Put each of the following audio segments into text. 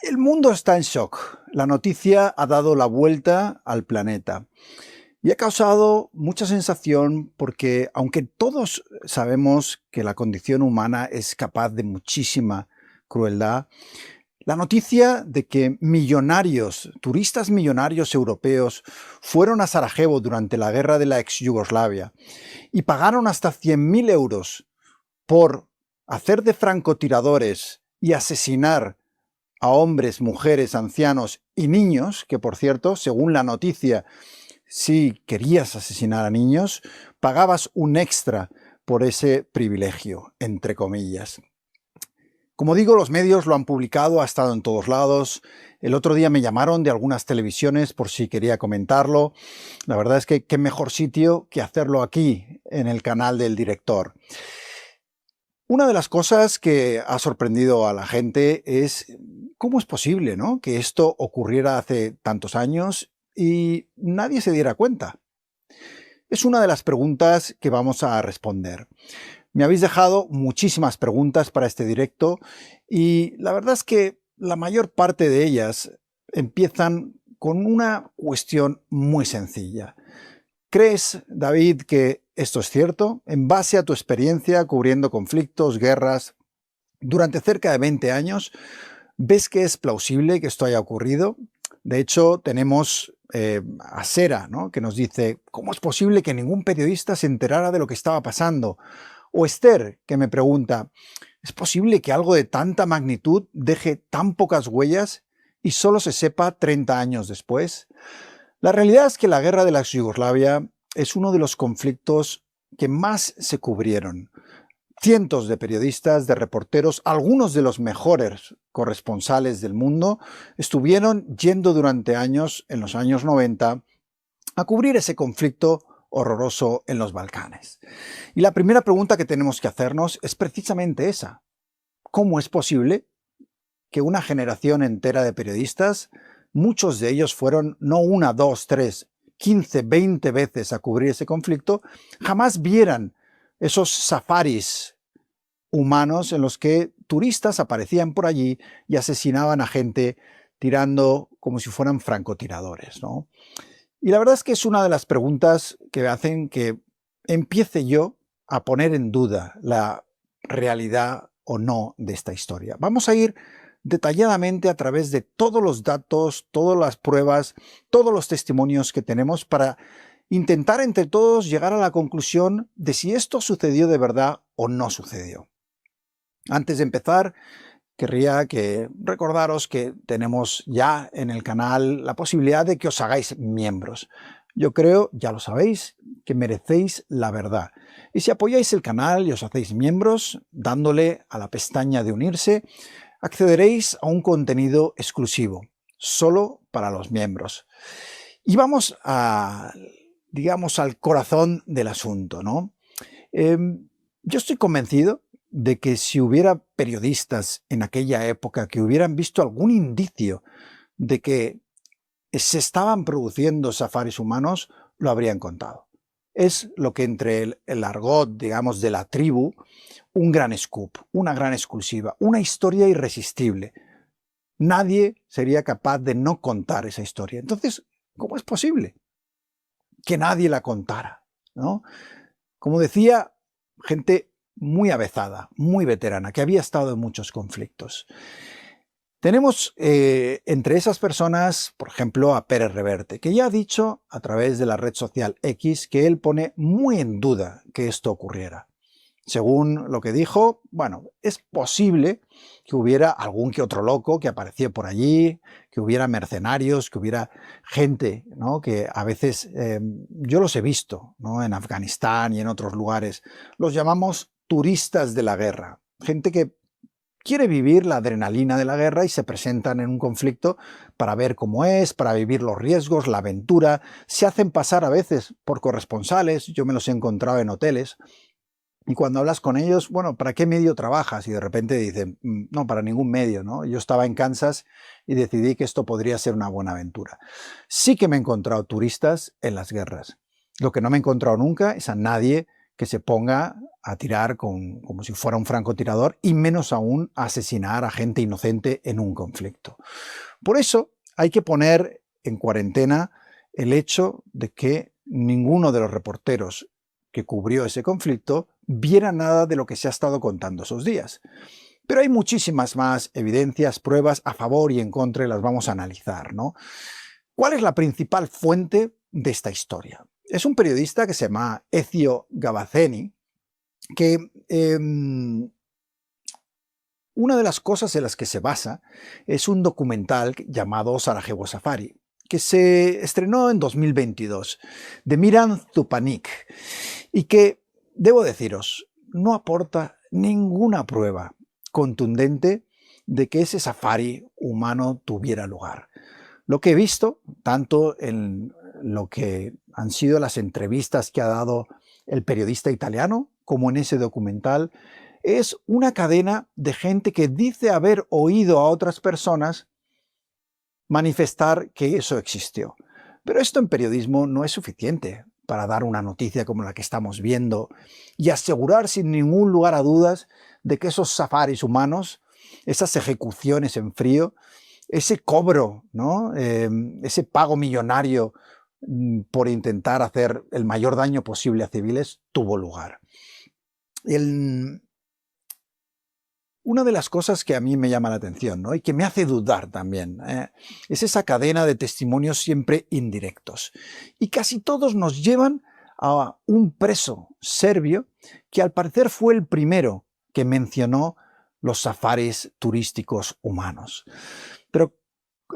El mundo está en shock. La noticia ha dado la vuelta al planeta y ha causado mucha sensación porque, aunque todos sabemos que la condición humana es capaz de muchísima crueldad, la noticia de que turistas millonarios europeos fueron a Sarajevo durante la guerra de la ex Yugoslavia y pagaron hasta 100.000 euros por hacer de francotiradores y asesinar a hombres, mujeres, ancianos y niños, que por cierto, según la noticia, si querías asesinar a niños, pagabas un extra por ese privilegio, entre comillas. Como digo, los medios lo han publicado, ha estado en todos lados. El otro día me llamaron de algunas televisiones por si quería comentarlo. La verdad es que qué mejor sitio que hacerlo aquí, en el canal del director. Una de las cosas que ha sorprendido a la gente es cómo es posible, ¿no?, que esto ocurriera hace tantos años y nadie se diera cuenta. Es una de las preguntas que vamos a responder. Me habéis dejado muchísimas preguntas para este directo y la verdad es que la mayor parte de ellas empiezan con una cuestión muy sencilla. ¿Crees, David, que esto es cierto? En base a tu experiencia cubriendo conflictos, guerras, durante cerca de 20 años, ¿ves que es plausible que esto haya ocurrido? De hecho, tenemos a Sera, ¿no?, que nos dice, ¿cómo es posible que ningún periodista se enterara de lo que estaba pasando? O Esther, que me pregunta, ¿es posible que algo de tanta magnitud deje tan pocas huellas y solo se sepa 30 años después? La realidad es que la guerra de la Yugoslavia es uno de los conflictos que más se cubrieron. Cientos de periodistas, de reporteros, algunos de los mejores corresponsales del mundo, estuvieron yendo durante años, en los años 90, a cubrir ese conflicto horroroso en los Balcanes. Y la primera pregunta que tenemos que hacernos es precisamente esa. ¿Cómo es posible que una generación entera de periodistas, muchos de ellos fueron no una, dos, tres, 15, 20 veces a cubrir ese conflicto, jamás vieran esos safaris humanos en los que turistas aparecían por allí y asesinaban a gente tirando como si fueran francotiradores, ¿no? Y la verdad es que es una de las preguntas que hacen que empiece yo a poner en duda la realidad o no de esta historia. Vamos a ir detalladamente a través de todos los datos, todas las pruebas, todos los testimonios que tenemos para intentar entre todos llegar a la conclusión de si esto sucedió de verdad o no sucedió. Antes de empezar, querría recordaros que tenemos ya en el canal la posibilidad de que os hagáis miembros. Yo creo, ya lo sabéis, que merecéis la verdad. Y si apoyáis el canal y os hacéis miembros, dándole a la pestaña de unirse, accederéis a un contenido exclusivo, solo para los miembros. Y vamos digamos, al corazón del asunto, ¿no? Yo estoy convencido de que si hubiera periodistas en aquella época que hubieran visto algún indicio de que se estaban produciendo safaris humanos, lo habrían contado. Es lo que entre el argot, digamos, de la tribu, un gran scoop, una gran exclusiva, una historia irresistible. Nadie sería capaz de no contar esa historia. Entonces, ¿cómo es posible que nadie la contara, ¿no? Como decía, gente muy avezada, muy veterana, que había estado en muchos conflictos. Tenemos entre esas personas, por ejemplo, a Pérez Reverte, que ya ha dicho a través de la red social X que él pone muy en duda que esto ocurriera. Según lo que dijo, bueno, es posible que hubiera algún que otro loco que apareció por allí, que hubiera mercenarios, que hubiera gente, ¿no?, que a veces yo los he visto, ¿no?, en Afganistán y en otros lugares. Los llamamos turistas de la guerra, gente que quiere vivir la adrenalina de la guerra y se presentan en un conflicto para ver cómo es, para vivir los riesgos, la aventura. Se hacen pasar a veces por corresponsales, yo me los he encontrado en hoteles. Y cuando hablas con ellos, bueno, ¿para qué medio trabajas? Y de repente dicen, no, para ningún medio, ¿no? Yo estaba en Kansas y decidí que esto podría ser una buena aventura. Sí que me he encontrado turistas en las guerras. Lo que no me he encontrado nunca es a nadie que se ponga a tirar como si fuera un francotirador y menos aún a asesinar a gente inocente en un conflicto. Por eso hay que poner en cuarentena el hecho de que ninguno de los reporteros que cubrió ese conflicto viera nada de lo que se ha estado contando esos días. Pero hay muchísimas más evidencias, pruebas a favor y en contra y las vamos a analizar, ¿no? ¿Cuál es la principal fuente de esta historia? Es un periodista que se llama Ezio Gavazzeni, que una de las cosas en las que se basa es un documental llamado Sarajevo Safari, que se estrenó en 2022, de Miran Zupanik, y que, debo deciros, no aporta ninguna prueba contundente de que ese safari humano tuviera lugar. Lo que he visto, tanto en lo que han sido las entrevistas que ha dado el periodista italiano, como en ese documental, es una cadena de gente que dice haber oído a otras personas manifestar que eso existió. Pero esto en periodismo no es suficiente para dar una noticia como la que estamos viendo y asegurar sin ningún lugar a dudas de que esos safaris humanos, esas ejecuciones en frío, ese cobro, ¿no? Ese pago millonario por intentar hacer el mayor daño posible a civiles, tuvo lugar. Una de las cosas que a mí me llama la atención, ¿no? Y que me hace dudar también, es esa cadena de testimonios siempre indirectos. Y casi todos nos llevan a un preso serbio que al parecer fue el primero que mencionó los safaris turísticos humanos. Pero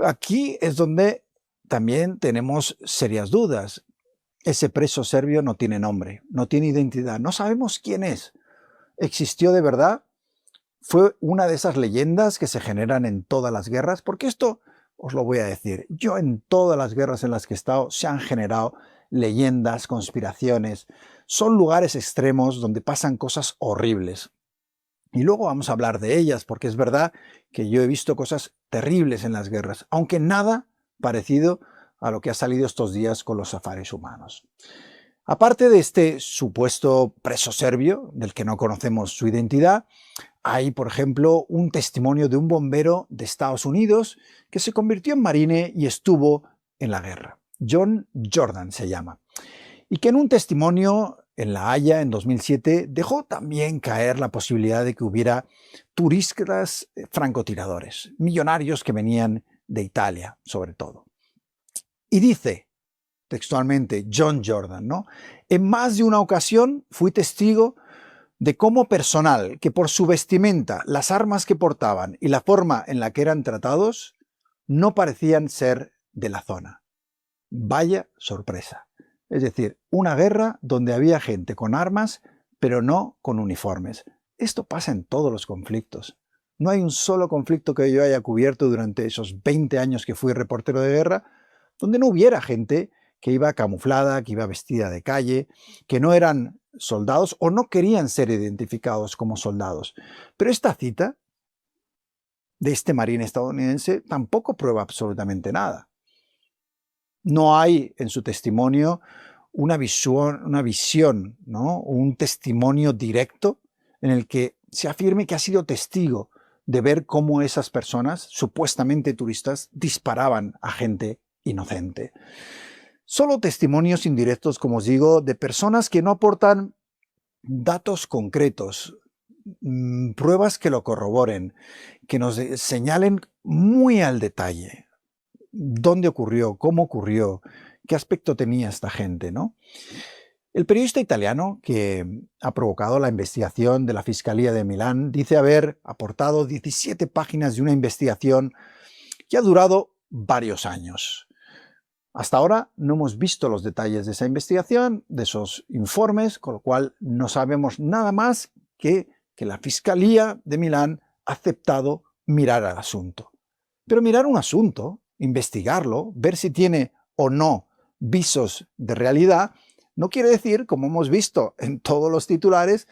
aquí es donde también tenemos serias dudas. Ese preso serbio no tiene nombre, no tiene identidad, no sabemos quién es. ¿Existió de verdad? ¿Fue una de esas leyendas que se generan en todas las guerras? Porque esto os lo voy a decir. Yo en todas las guerras en las que he estado se han generado leyendas, conspiraciones. Son lugares extremos donde pasan cosas horribles. Y luego vamos a hablar de ellas, porque es verdad que yo he visto cosas terribles en las guerras, aunque nada parecido a lo que ha salido estos días con los safaris humanos. Aparte de este supuesto preso serbio, del que no conocemos su identidad, hay, por ejemplo, un testimonio de un bombero de Estados Unidos que se convirtió en marine y estuvo en la guerra. John Jordan se llama. Y que en un testimonio en La Haya en 2007 dejó también caer la posibilidad de que hubiera turistas francotiradores, millonarios que venían de Italia, sobre todo. Y dice textualmente John Jordan, ¿no? En más de una ocasión fui testigo de cómo personal que por su vestimenta, las armas que portaban y la forma en la que eran tratados, no parecían ser de la zona. Vaya sorpresa. Es decir, una guerra donde había gente con armas, pero no con uniformes. Esto pasa en todos los conflictos. No hay un solo conflicto que yo haya cubierto durante esos 20 años que fui reportero de guerra, donde no hubiera gente que iba camuflada, que iba vestida de calle, que no eran soldados o no querían ser identificados como soldados. Pero esta cita de este marine estadounidense tampoco prueba absolutamente nada. No hay en su testimonio una visión, ¿no? Un testimonio directo en el que se afirme que ha sido testigo de ver cómo esas personas, supuestamente turistas, disparaban a gente inocente. Solo testimonios indirectos, como os digo, de personas que no aportan datos concretos, pruebas que lo corroboren, que nos señalen muy al detalle dónde ocurrió, cómo ocurrió, qué aspecto tenía esta gente, ¿no? El periodista italiano que ha provocado la investigación de la Fiscalía de Milán dice haber aportado 17 páginas de una investigación que ha durado varios años. Hasta ahora no hemos visto los detalles de esa investigación, de esos informes, con lo cual no sabemos nada más que la Fiscalía de Milán ha aceptado mirar al asunto. Pero mirar un asunto, investigarlo, ver si tiene o no visos de realidad, no quiere decir, como hemos visto en todos los titulares,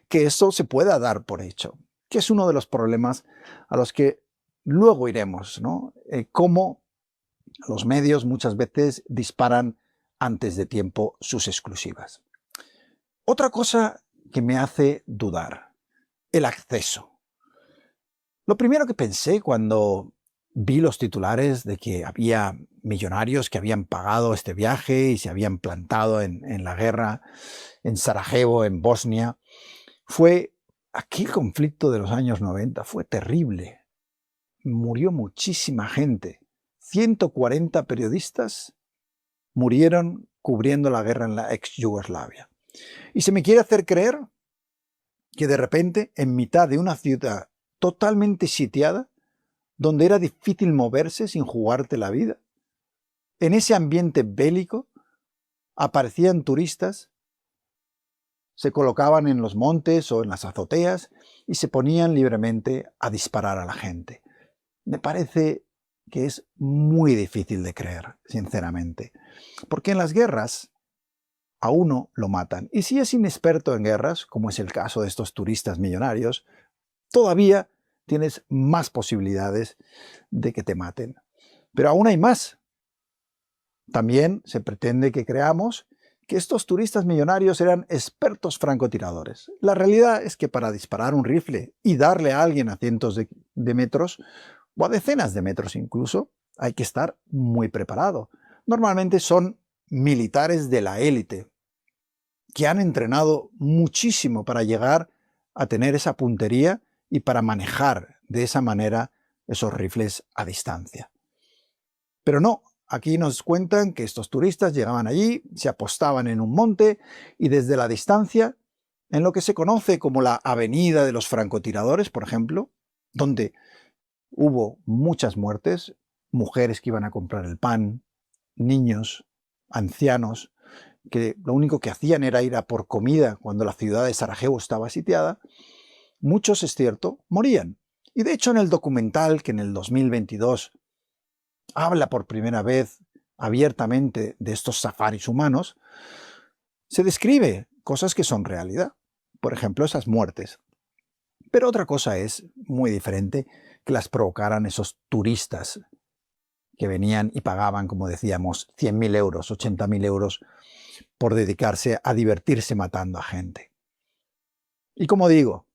que eso se pueda dar por hecho, que es uno de los problemas a los que luego iremos, ¿no? Cómo los medios muchas veces disparan antes de tiempo sus exclusivas. Otra cosa que me hace dudar, el acceso. Lo primero que pensé cuando vi los titulares de que había millonarios que habían pagado este viaje y se habían plantado en la guerra en Sarajevo, en Bosnia, fue aquel conflicto de los años 90. Fue terrible. Murió muchísima gente. 140 periodistas murieron cubriendo la guerra en la ex Yugoslavia. Y se me quiere hacer creer que de repente, en mitad de una ciudad totalmente sitiada, donde era difícil moverse sin jugarte la vida, en ese ambiente bélico, aparecían turistas, se colocaban en los montes o en las azoteas y se ponían libremente a disparar a la gente. Me parece que es muy difícil de creer, sinceramente, porque en las guerras a uno lo matan. Y si es inexperto en guerras, como es el caso de estos turistas millonarios, todavía tienes más posibilidades de que te maten. Pero aún hay más. También se pretende que creamos que estos turistas millonarios eran expertos francotiradores. La realidad es que para disparar un rifle y darle a alguien a cientos de metros, o a decenas de metros incluso, hay que estar muy preparado. Normalmente son militares de la élite, que han entrenado muchísimo para llegar a tener esa puntería y para manejar de esa manera esos rifles a distancia. Pero no, aquí nos cuentan que estos turistas llegaban allí, se apostaban en un monte y desde la distancia, en lo que se conoce como la Avenida de los Francotiradores, por ejemplo, donde hubo muchas muertes, mujeres que iban a comprar el pan, niños, ancianos, que lo único que hacían era ir a por comida cuando la ciudad de Sarajevo estaba sitiada, muchos, es cierto, morían. Y de hecho en el documental que en el 2022 habla por primera vez abiertamente de estos safaris humanos, se describe cosas que son realidad. Por ejemplo, esas muertes. Pero otra cosa es muy diferente que las provocaran esos turistas que venían y pagaban, como decíamos, 100.000 euros, 80.000 euros por dedicarse a divertirse matando a gente. Y como digo,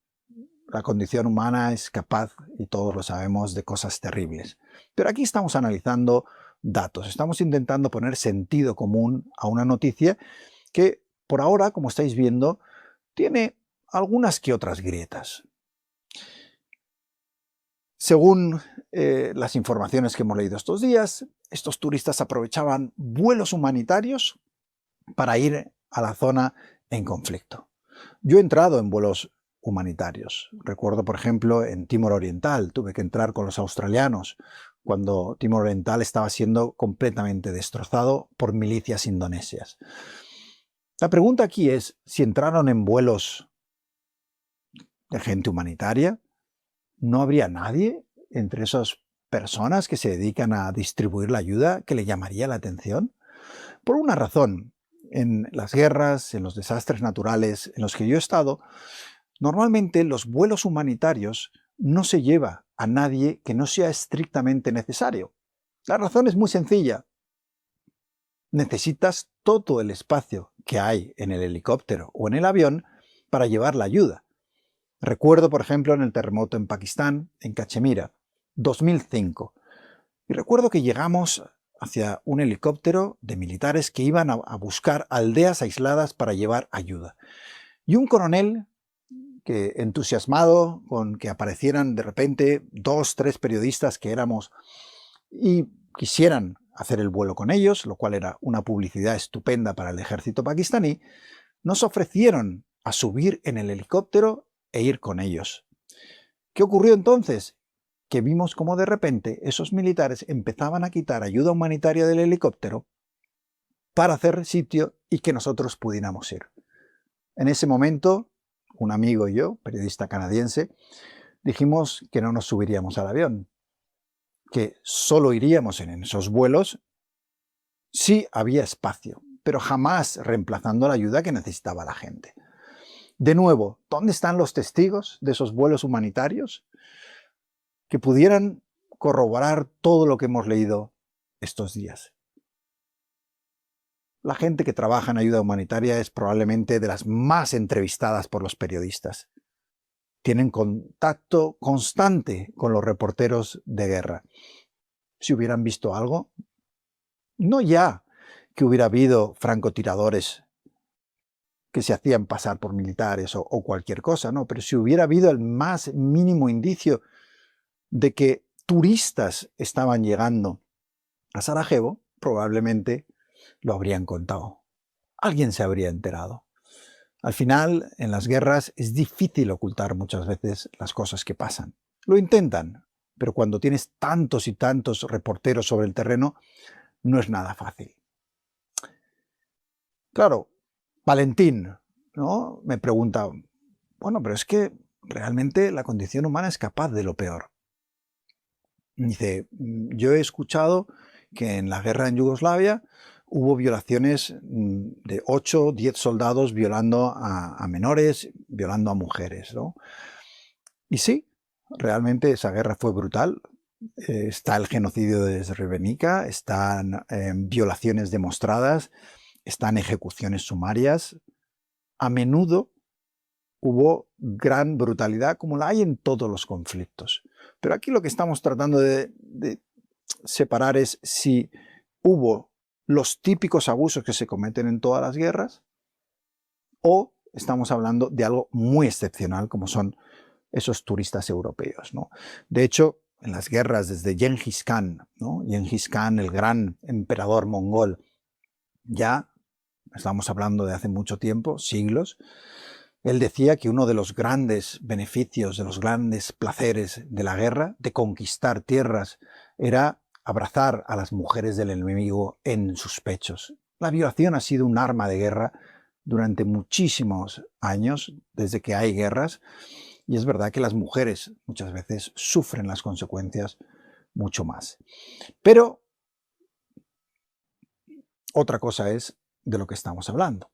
la condición humana es capaz, y todos lo sabemos, de cosas terribles. Pero aquí estamos analizando datos, estamos intentando poner sentido común a una noticia que, por ahora, como estáis viendo, tiene algunas que otras grietas. Según las informaciones que hemos leído estos días, estos turistas aprovechaban vuelos humanitarios para ir a la zona en conflicto. Yo he entrado en vuelos humanitarios. Recuerdo, por ejemplo, en Timor Oriental, tuve que entrar con los australianos cuando Timor Oriental estaba siendo completamente destrozado por milicias indonesias. La pregunta aquí es si entraron en vuelos de gente humanitaria. ¿No habría nadie entre esas personas que se dedican a distribuir la ayuda que le llamaría la atención? Por una razón, en las guerras, en los desastres naturales en los que yo he estado, normalmente los vuelos humanitarios no se lleva a nadie que no sea estrictamente necesario. La razón es muy sencilla. Necesitas todo el espacio que hay en el helicóptero o en el avión para llevar la ayuda. Recuerdo, por ejemplo, en el terremoto en Pakistán, en Cachemira, 2005. Y recuerdo que llegamos hacia un helicóptero de militares que iban a buscar aldeas aisladas para llevar ayuda. Y un coronel, que entusiasmado con que aparecieran de repente 2, 3 periodistas que éramos y quisieran hacer el vuelo con ellos, lo cual era una publicidad estupenda para el ejército pakistaní, nos ofrecieron a subir en el helicóptero e ir con ellos. ¿Qué ocurrió entonces? Que vimos cómo de repente esos militares empezaban a quitar ayuda humanitaria del helicóptero para hacer sitio y que nosotros pudiéramos ir. En ese momento, un amigo y yo, periodista canadiense, dijimos que no nos subiríamos al avión, que solo iríamos en esos vuelos si había espacio, pero jamás reemplazando la ayuda que necesitaba la gente. De nuevo, ¿dónde están los testigos de esos vuelos humanitarios que pudieran corroborar todo lo que hemos leído estos días? La gente que trabaja en ayuda humanitaria es probablemente de las más entrevistadas por los periodistas. Tienen contacto constante con los reporteros de guerra. Si hubieran visto algo, no ya que hubiera habido francotiradores que se hacían pasar por militares o cualquier cosa, ¿no? Pero si hubiera habido el más mínimo indicio de que turistas estaban llegando a Sarajevo, probablemente lo habrían contado. Alguien se habría enterado. Al final, en las guerras es difícil ocultar muchas veces las cosas que pasan. Lo intentan, pero cuando tienes tantos y tantos reporteros sobre el terreno, no es nada fácil. Claro, Valentín, ¿no? Me pregunta, bueno, pero es que realmente la condición humana es capaz de lo peor. Dice, yo he escuchado que en la guerra en Yugoslavia hubo violaciones de 8 o 10 soldados violando a menores, violando a mujeres, ¿no? Y sí, realmente esa guerra fue brutal. Está el genocidio de Srebrenica, están violaciones demostradas, están ejecuciones sumarias. A menudo hubo gran brutalidad, como la hay en todos los conflictos. Pero aquí lo que estamos tratando de separar es si hubo los típicos abusos que se cometen en todas las guerras o estamos hablando de algo muy excepcional como son esos turistas europeos, ¿no? De hecho, en las guerras desde Genghis Khan, ¿no? Genghis Khan, el gran emperador mongol, ya estamos hablando de hace mucho tiempo, siglos, él decía que uno de los grandes beneficios, de los grandes placeres de la guerra, de conquistar tierras, era abrazar a las mujeres del enemigo en sus pechos. La violación ha sido un arma de guerra durante muchísimos años, desde que hay guerras, y es verdad que las mujeres muchas veces sufren las consecuencias mucho más. Pero otra cosa es de lo que estamos hablando.